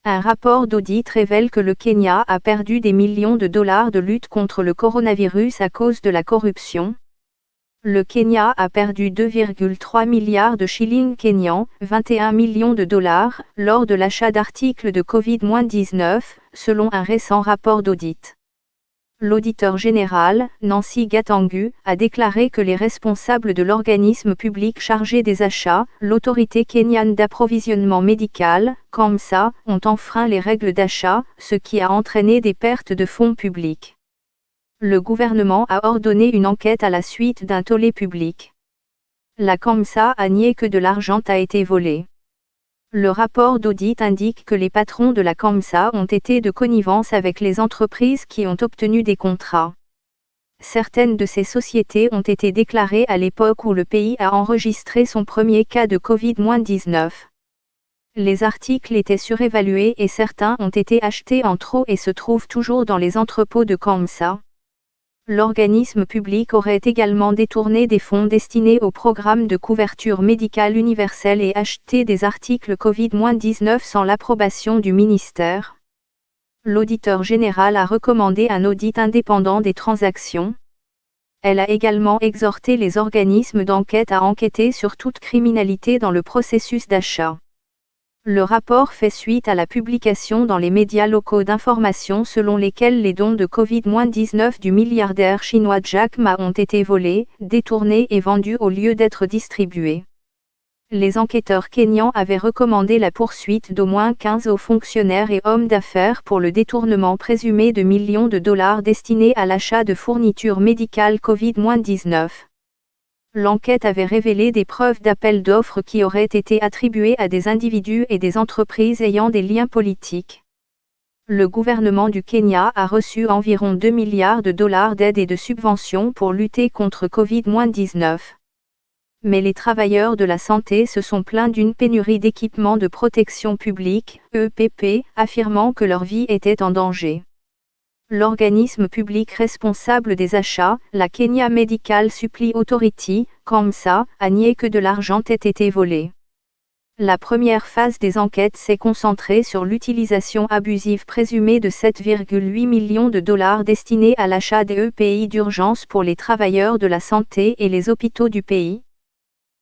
Un rapport d'audit révèle que le Kenya a perdu des millions de dollars de lutte contre le coronavirus à cause de la corruption. Le Kenya a perdu 2,3 milliards de shillings kenyans, 21 millions de dollars, lors de l'achat d'articles de Covid-19, selon un récent rapport d'audit. L'auditeur général, Nancy Gatangu, a déclaré que les responsables de l'organisme public chargé des achats, l'autorité kenyane d'approvisionnement médical, KAMSA, ont enfreint les règles d'achat, ce qui a entraîné des pertes de fonds publics. Le gouvernement a ordonné une enquête à la suite d'un tollé public. La KAMSA a nié que de l'argent a été volé. Le rapport d'audit indique que les patrons de la KAMSA ont été de connivence avec les entreprises qui ont obtenu des contrats. Certaines de ces sociétés ont été déclarées à l'époque où le pays a enregistré son premier cas de Covid-19. Les articles étaient surévalués et certains ont été achetés en trop et se trouvent toujours dans les entrepôts de KAMSA. L'organisme public aurait également détourné des fonds destinés au programme de couverture médicale universelle et acheté des articles Covid-19 sans l'approbation du ministère. L'auditeur général a recommandé un audit indépendant des transactions. Elle a également exhorté les organismes d'enquête à enquêter sur toute criminalité dans le processus d'achat. Le rapport fait suite à la publication dans les médias locaux d'informations selon lesquelles les dons de Covid-19 du milliardaire chinois Jack Ma ont été volés, détournés et vendus au lieu d'être distribués. Les enquêteurs kenyans avaient recommandé la poursuite d'au moins 15 hauts fonctionnaires et hommes d'affaires pour le détournement présumé de millions de dollars destinés à l'achat de fournitures médicales Covid-19. L'enquête avait révélé des preuves d'appels d'offres qui auraient été attribués à des individus et des entreprises ayant des liens politiques. Le gouvernement du Kenya a reçu environ 2 milliards de dollars d'aides et de subventions pour lutter contre Covid-19. Mais les travailleurs de la santé se sont plaints d'une pénurie d'équipements de protection publique, EPP, affirmant que leur vie était en danger. L'organisme public responsable des achats, la Kenya Medical Supply Authority, KAMSA, a nié que de l'argent ait été volé. La première phase des enquêtes s'est concentrée sur l'utilisation abusive présumée de 7,8 millions de dollars destinés à l'achat des EPI d'urgence pour les travailleurs de la santé et les hôpitaux du pays.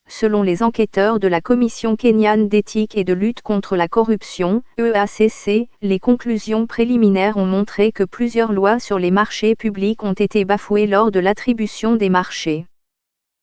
Selon les enquêteurs de la Commission kenyane d'éthique et de lutte contre la corruption, EACC, les conclusions préliminaires ont montré que plusieurs lois sur les marchés publics ont été bafouées lors de l'attribution des marchés.